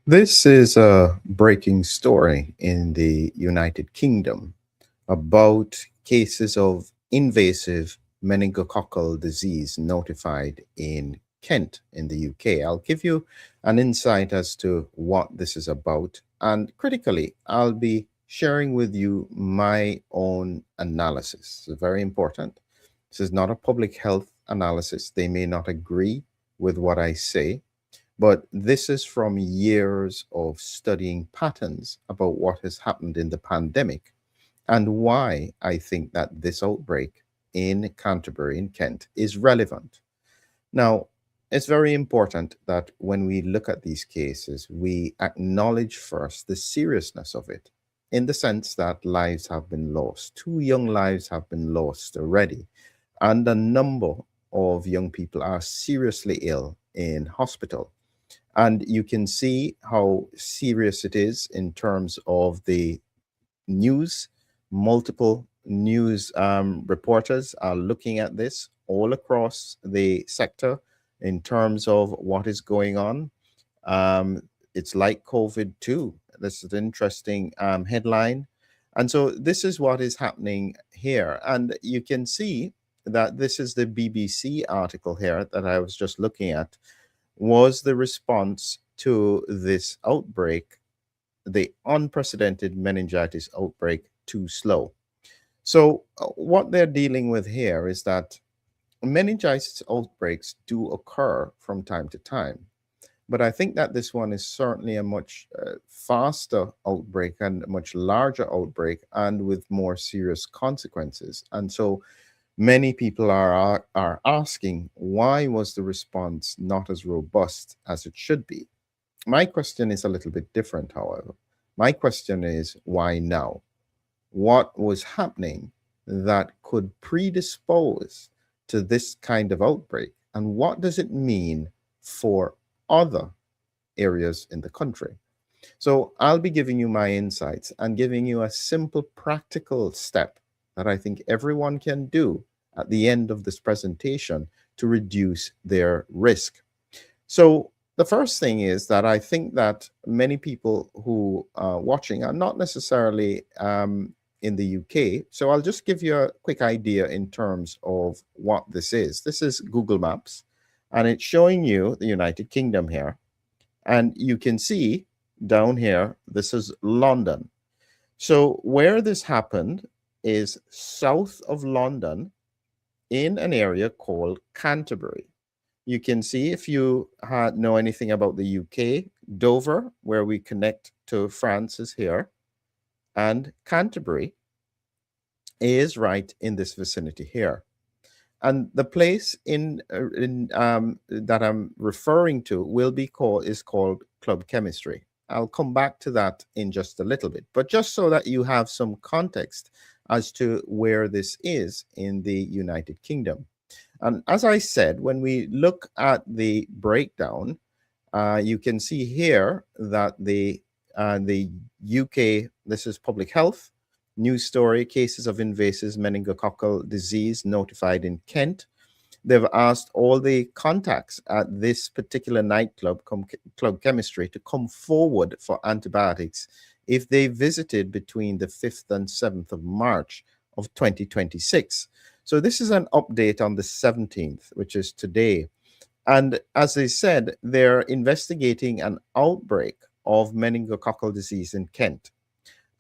This is a breaking story in the United Kingdom about cases of invasive meningococcal disease notified in Kent in the UK. I'll give you an insight as to what this is about, and critically, I'll be sharing with you my own analysis. It's very important. This is not a public health analysis. They may not agree with what I say, but this is from years of studying patterns about what has happened in the pandemic and why I think that this outbreak in Canterbury, in Kent, is relevant. Now, it's very important that when we look at these cases, we acknowledge first the seriousness of it, in the sense that lives have been lost. Two young lives have been lost already, and a number of young people are seriously ill in hospital. And you can see how serious it is in terms of the news. Multiple news reporters are looking at this all across the sector in terms of what is going on. It's like COVID too. This is an interesting headline. And so this is what is happening here. And you can see that this is the BBC article here that I was just looking at. Was the response to this outbreak, the unprecedented meningitis outbreak, too slow? So, what they're dealing with here is that meningitis outbreaks do occur from time to time. But I think that this one is certainly a much faster outbreak and a much larger outbreak and with more serious consequences. And so many people are asking, why was the response not as robust as it should be? My question is a little bit different, however. My question is, why now? What was happening that could predispose to this kind of outbreak? And what does it mean for other areas in the country? So I'll be giving you my insights and giving you a simple practical step that I think everyone can do at the end of this presentation to reduce their risk. So the first thing is that I think that many people who are watching are not necessarily in the UK. So I'll just give you a quick idea in terms of what this is. This is Google Maps, and it's showing you the United Kingdom here. And you can see down here, this is London. So where this happened is south of London in an area called Canterbury. You can see, if you know anything about the UK, Dover, where we connect to France, is here, and Canterbury is right in this vicinity here. And the place that I'm referring to is called Club Chemistry. I'll come back to that in just a little bit, but just so that you have some context as to where this is in the United Kingdom. And as I said, when we look at the breakdown, you can see here that the UK, this is public health, news story, cases of invasive meningococcal disease notified in Kent. They've asked all the contacts at this particular nightclub, Club Chemistry, to come forward for antibiotics if they visited between the 5th and 7th of March of 2026. So this is an update on the 17th, which is today. And as they said, they're investigating an outbreak of meningococcal disease in Kent.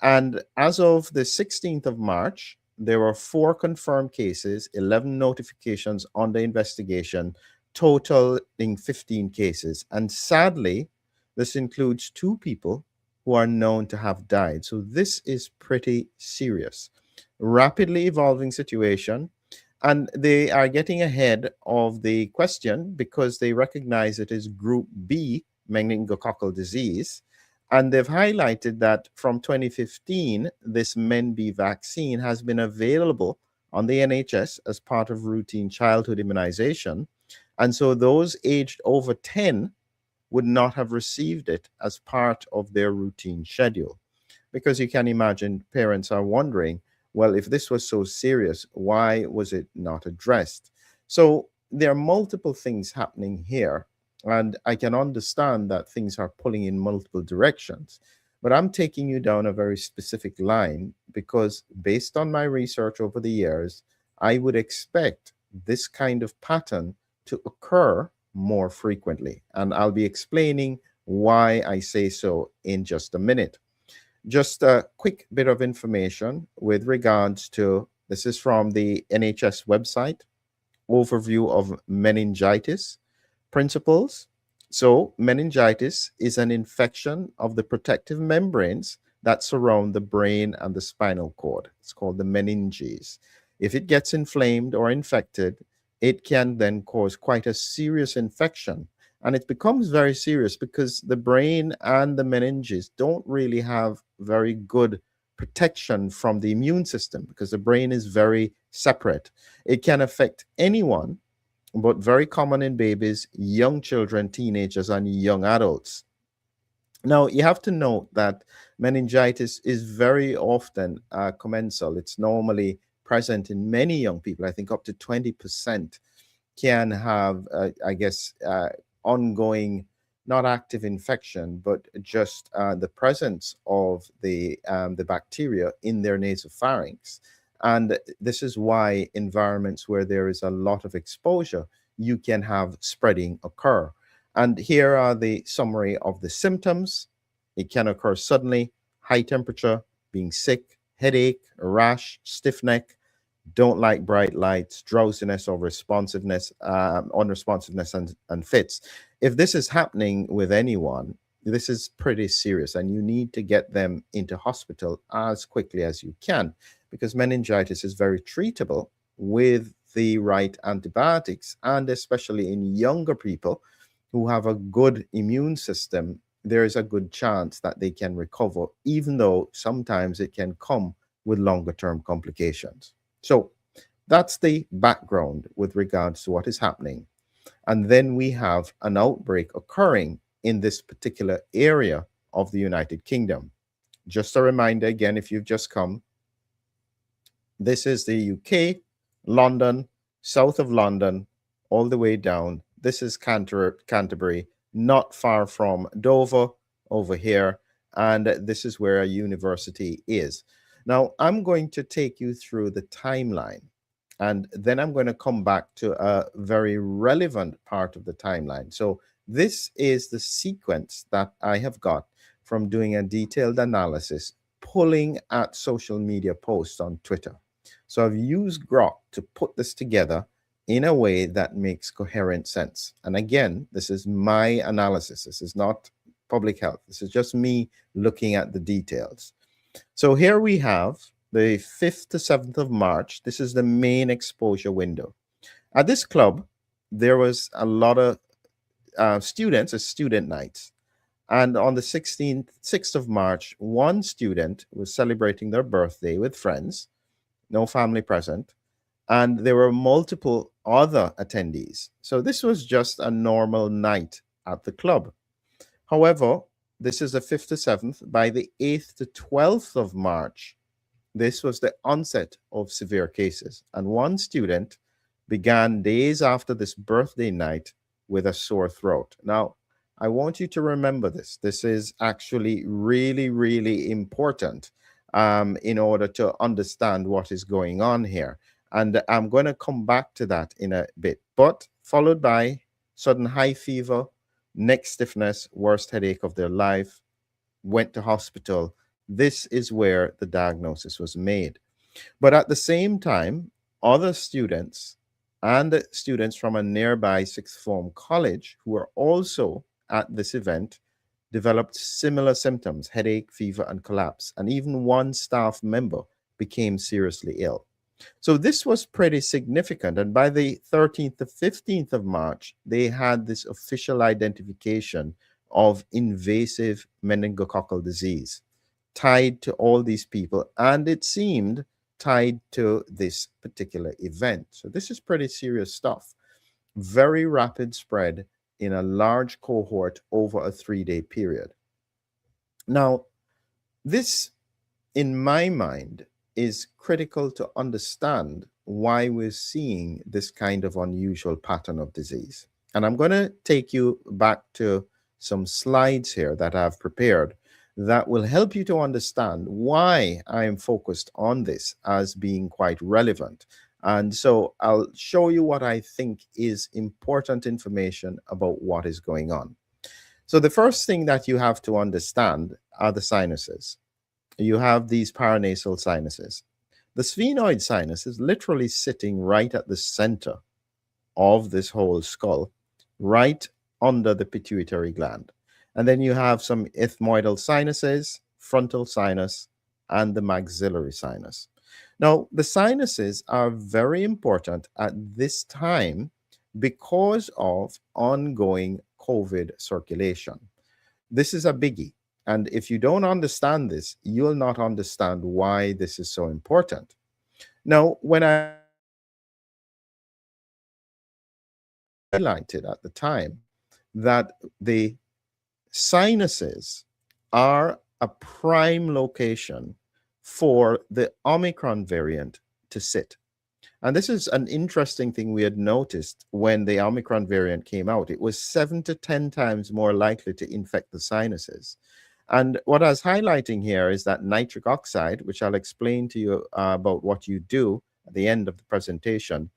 And as of the 16th of March, there were 4 confirmed cases, 11 notifications under investigation, totaling 15 cases. And sadly, this includes 2 people who are known to have died. So this is pretty serious. Rapidly evolving situation. And they are getting ahead of the question because they recognize it is Group B meningococcal disease. And they've highlighted that from 2015, this MenB vaccine has been available on the NHS as part of routine childhood immunization. And so those aged over 10 would not have received it as part of their routine schedule. Because you can imagine parents are wondering, well, if this was so serious, why was it not addressed? So there are multiple things happening here. And I can understand that things are pulling in multiple directions. But I'm taking you down a very specific line because, based on my research over the years, I would expect this kind of pattern to occur more frequently. And I'll be explaining why I say so in just a minute. Just a quick bit of information with regards to this is from the NHS website overview of meningitis principles. So, meningitis is an infection of the protective membranes that surround the brain and the spinal cord. It's called the meninges. If it gets inflamed or infected, it can then cause quite a serious infection. And it becomes very serious because the brain and the meninges don't really have very good protection from the immune system because the brain is very separate. It can affect anyone, but very common in babies, young children, teenagers, and young adults. Now, you have to note that meningitis is very often commensal. It's normally present in many young people. I think up to 20% can have, ongoing, not active infection, but just the presence of the bacteria in their nasopharynx. And this is why environments where there is a lot of exposure, you can have spreading occur. And here are the summary of the symptoms. It can occur suddenly: high temperature, being sick, headache, rash, stiff neck, don't like bright lights, drowsiness or responsiveness, unresponsiveness, and fits. If this is happening with anyone, this is pretty serious, and you need to get them into hospital as quickly as you can because meningitis is very treatable with the right antibiotics, and especially in younger people who have a good immune system, there is a good chance that they can recover, even though sometimes it can come with longer term complications. So that's the background with regards to what is happening. And then we have an outbreak occurring in this particular area of the United Kingdom. Just a reminder again, if you've just come, this is the UK, London, south of London, all the way down. This is Canterbury, not far from Dover over here. And this is where a university is. Now, I'm going to take you through the timeline, and then I'm going to come back to a very relevant part of the timeline. So, this is the sequence that I have got from doing a detailed analysis, pulling at social media posts on Twitter. So, I've used Grok to put this together in a way that makes coherent sense. And again, this is my analysis. This is not public health. This is just me looking at the details. So here we have the 5th to 7th of March. This is the main exposure window. At this club, there was a lot of students, a student night. And on the 6th of March, one student was celebrating their birthday with friends, no family present, and there were multiple other attendees. So this was just a normal night at the club. However, this is the 5th to 7th. By the 8th to 12th of March, this was the onset of severe cases. And one student began days after this birthday night with a sore throat. Now, I want you to remember this. This is actually really, really important in order to understand what is going on here. And I'm going to come back to that in a bit. But followed by sudden high fever, neck stiffness, worst headache of their life, went to hospital. This is where the diagnosis was made. But at the same time, other students and students from a nearby sixth form college who were also at this event developed similar symptoms: headache, fever, and collapse. And even one staff member became seriously ill. So this was pretty significant. And by the 13th to 15th of March, they had this official identification of invasive meningococcal disease tied to all these people. And it seemed tied to this particular event. So this is pretty serious stuff. Very rapid spread in a large cohort over a 3-day period. Now, this, in my mind, is critical to understand why we're seeing this kind of unusual pattern of disease. And I'm going to take you back to some slides here that I've prepared that will help you to understand why I am focused on this as being quite relevant. And so I'll show you what I think is important information about what is going on. So the first thing that you have to understand are the sinuses. You have these paranasal sinuses. The sphenoid sinus is literally sitting right at the center of this whole skull, right under the pituitary gland. And then you have some ethmoidal sinuses, frontal sinus, and the maxillary sinus. Now, the sinuses are very important at this time because of ongoing COVID circulation. This is a biggie. And if you don't understand this, you'll not understand why this is so important. Now, when I highlighted at the time that the sinuses are a prime location for the Omicron variant to sit. And this is an interesting thing we had noticed when the Omicron variant came out. It was 7 to 10 times more likely to infect the sinuses. And what I was highlighting here is that nitric oxide, which I'll explain to you about what you do at the end of the presentation,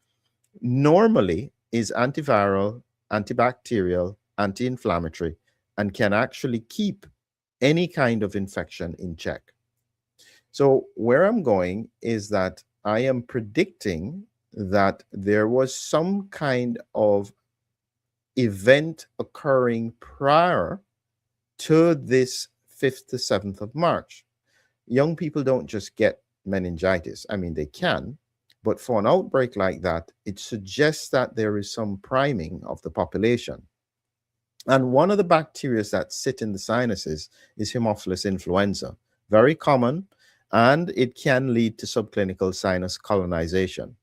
normally is antiviral, antibacterial, anti-inflammatory, and can actually keep any kind of infection in check. So where I'm going is that I am predicting that there was some kind of event occurring prior to this 5th to 7th of March. Young people don't just get meningitis. I mean, they can, but for an outbreak like that, it suggests that there is some priming of the population. And one of the bacteria that sit in the sinuses is Haemophilus influenza, very common, and it can lead to subclinical sinus colonization.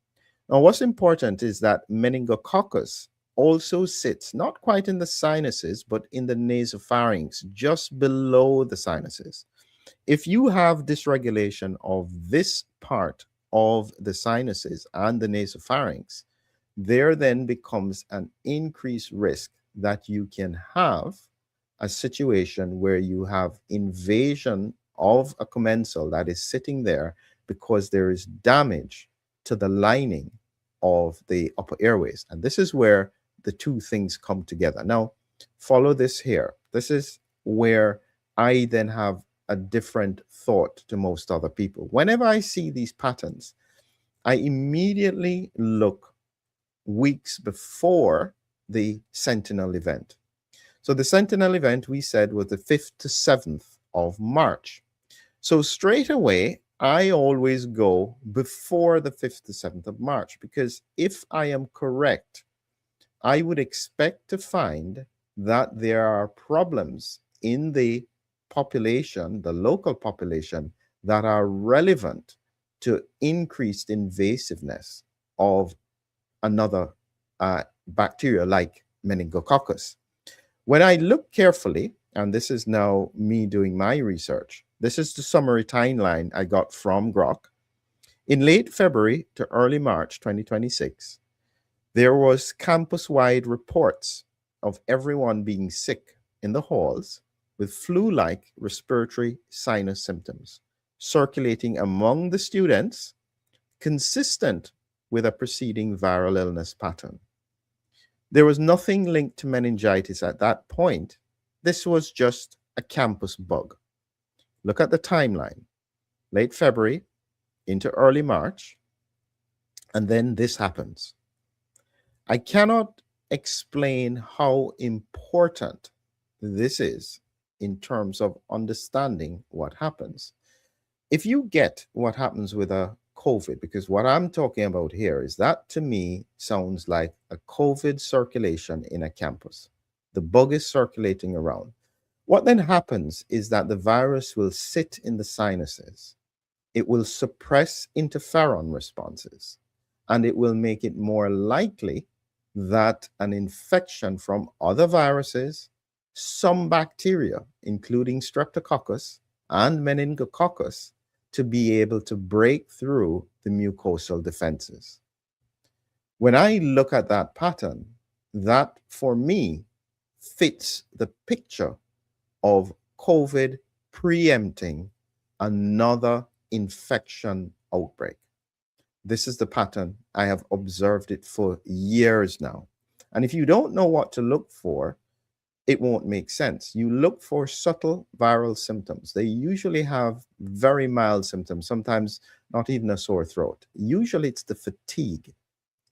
Now, what's important is that meningococcus also sits not quite in the sinuses, but in the nasopharynx, just below the sinuses. If you have dysregulation of this part of the sinuses and the nasopharynx, there then becomes an increased risk that you can have a situation where you have invasion of a commensal that is sitting there because there is damage to the lining of the upper airways. And this is where the two things come together. Now, follow this here. This is where I then have a different thought to most other people. Whenever I see these patterns, I immediately look weeks before the Sentinel event. So the Sentinel event, we said, was the 5th to 7th of March. So straight away, I always go before the 5th to 7th of March, because if I am correct, I would expect to find that there are problems in the population, the local population, that are relevant to increased invasiveness of another bacteria like meningococcus. When I look carefully, and this is now me doing my research, this is the summary timeline I got from Grok. In late February to early March 2026, there was campus-wide reports of everyone being sick in the halls with flu-like respiratory sinus symptoms circulating among the students, consistent with a preceding viral illness pattern. There was nothing linked to meningitis at that point. This was just a campus bug. Look at the timeline. Late February into early March, and then this happens. I cannot explain how important this is in terms of understanding what happens. If you get what happens with a COVID, because what I'm talking about here is that, to me, sounds like a COVID circulation in a campus. The bug is circulating around. What then happens is that the virus will sit in the sinuses. It will suppress interferon responses, and it will make it more likely that an infection from other viruses, some bacteria, including streptococcus and meningococcus, to be able to break through the mucosal defenses. When I look at that pattern, that for me fits the picture of COVID preempting another infection outbreak. This is the pattern. I have observed it for years now. And if you don't know what to look for, it won't make sense. You look for subtle viral symptoms. They usually have very mild symptoms, sometimes not even a sore throat. Usually it's the fatigue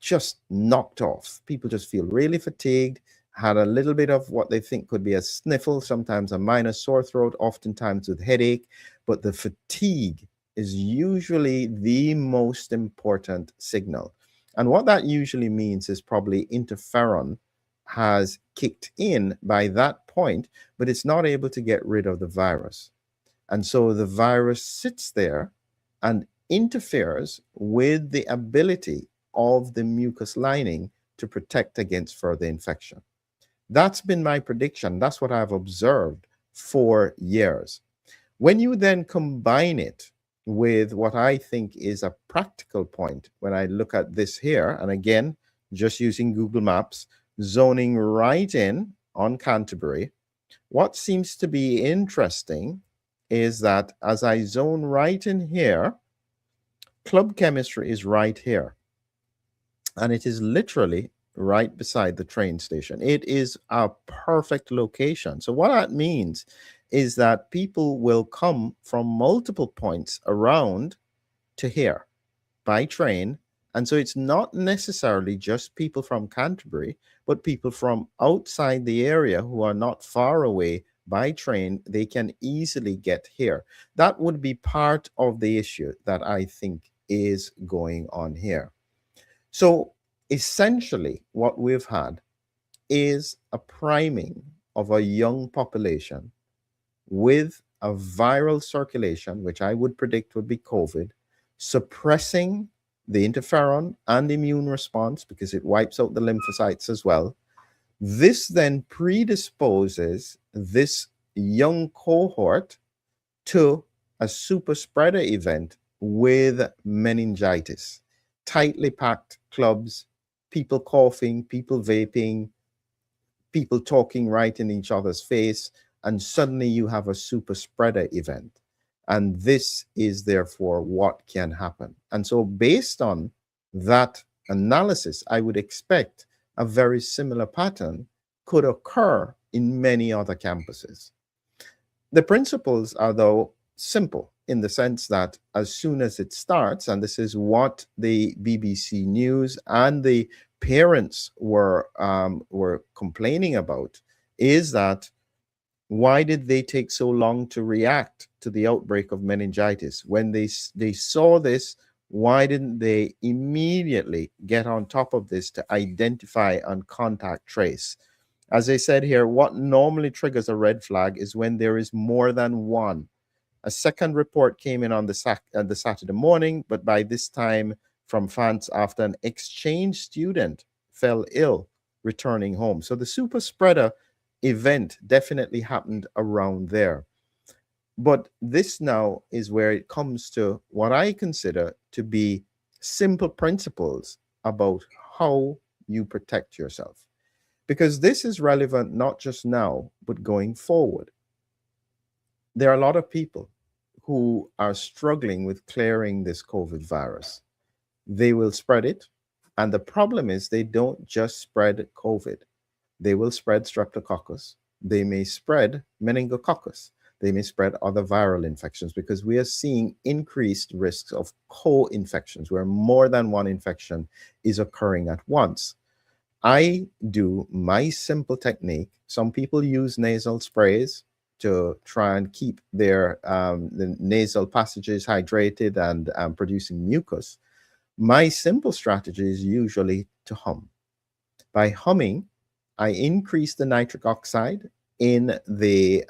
just knocked off. People just feel really fatigued, had a little bit of what they think could be a sniffle, sometimes a minor sore throat, oftentimes with headache. But the fatigue is usually the most important signal. And what that usually means is probably interferon has kicked in by that point, but it's not able to get rid of the virus. And so the virus sits there and interferes with the ability of the mucus lining to protect against further infection. That's been my prediction. That's what I've observed for years. When you then combine it with what I think is a practical point, when I look at this here, and again, just using Google Maps, zoning right in on Canterbury, what seems to be interesting is that as I zone right in here, club chemistry is right here. And it is literally right beside the train station. It is a perfect location. So what that means is that people will come from multiple points around to here by train. And so it's not necessarily just people from Canterbury, but people from outside the area who are not far away by train. They can easily get here. That would be part of the issue that I think is going on here. So essentially, what we've had is a priming of a young population with a viral circulation, which I would predict would be COVID, suppressing the interferon and immune response because it wipes out the lymphocytes as well. This then predisposes this young cohort to a super spreader event with meningitis. Tightly packed clubs, people coughing, people vaping, people talking right in each other's face, and suddenly you have a super spreader event. And this is therefore what can happen. And so based on that analysis, I would expect a very similar pattern could occur in many other campuses. The principles are, though, simple in the sense that as soon as it starts, and this is what the BBC News and the parents were complaining about, is that why did they take so long to react to the outbreak of meningitis? When they saw this, why didn't they immediately get on top of this to identify and contact trace? As I said here, what normally triggers a red flag is when there is more than one. A second report came in on the Saturday morning, but by this time from France after an exchange student fell ill returning home. So the super spreader event definitely happened around there. But this now is where it comes to what I consider to be simple principles about how you protect yourself. Because this is relevant not just now, but going forward. There are a lot of people who are struggling with clearing this COVID virus. They will spread it. And the problem is they don't just spread COVID. They will spread streptococcus. They may spread meningococcus. They may spread other viral infections because we are seeing increased risks of co-infections where more than one infection is occurring at once. I do my simple technique. Some people use nasal sprays to try and keep their the nasal passages hydrated and producing mucus. My simple strategy is usually to hum. By humming, I increase the nitric oxide in the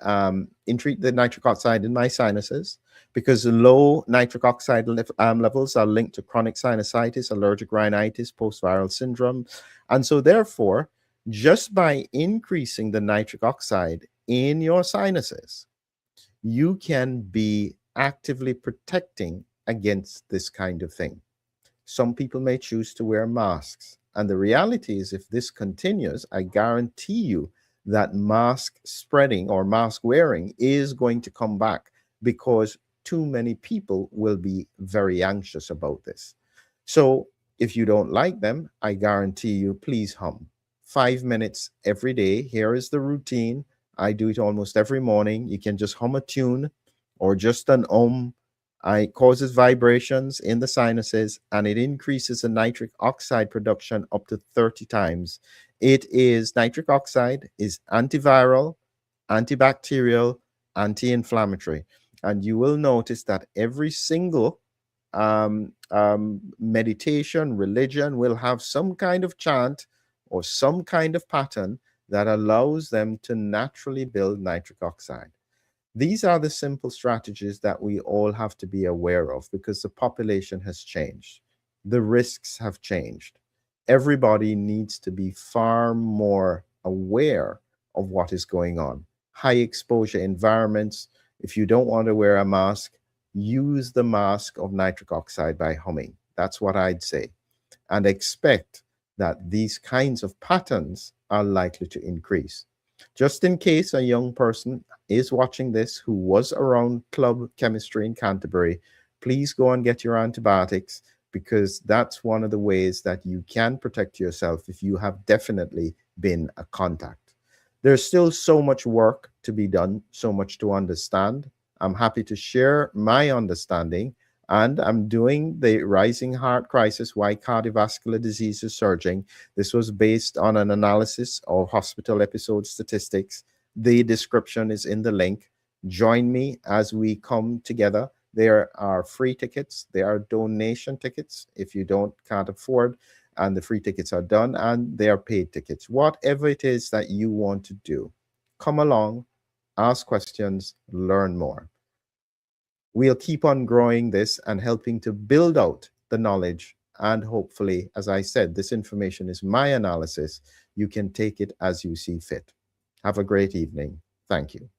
treat the nitric oxide in my sinuses because low nitric oxide levels are linked to chronic sinusitis, allergic rhinitis, post-viral syndrome. And so therefore, just by increasing the nitric oxide in your sinuses, you can be actively protecting against this kind of thing. Some people may choose to wear masks. And the reality is, if this continues, I guarantee you that mask spreading or mask wearing is going to come back because too many people will be very anxious about this. So if you don't like them, I guarantee you, please hum. 5 minutes every day. Here is the routine. I do it almost every morning. You can just hum a tune or just an it causes vibrations in the sinuses and it increases the nitric oxide production up to 30 times. Nitric oxide is antiviral, antibacterial, anti-inflammatory. And you will notice that every single meditation, religion will have some kind of chant or some kind of pattern that allows them to naturally build nitric oxide. These are the simple strategies that we all have to be aware of because the population has changed. The risks have changed. Everybody needs to be far more aware of what is going on. High exposure environments. If you don't want to wear a mask, use the mask of nitric oxide by humming. That's what I'd say. And expect that these kinds of patterns are likely to increase. Just in case a young person is watching this who was around club chemistry in Canterbury, please go and get your antibiotics because that's one of the ways that you can protect yourself if you have definitely been a contact. There's still so much work to be done, so much to understand. I'm happy to share my understanding, and I'm doing the Rising Heart Crisis, Why Cardiovascular Disease is Surging. This was based on an analysis of hospital episode statistics. The description is in the link. Join me as we come together. There are free tickets. There are donation tickets if you can't afford, and the free tickets are done, and they are paid tickets. Whatever it is that you want to do, come along, ask questions, learn more. We'll keep on growing this and helping to build out the knowledge. And hopefully, as I said, this information is my analysis. You can take it as you see fit. Have a great evening. Thank you.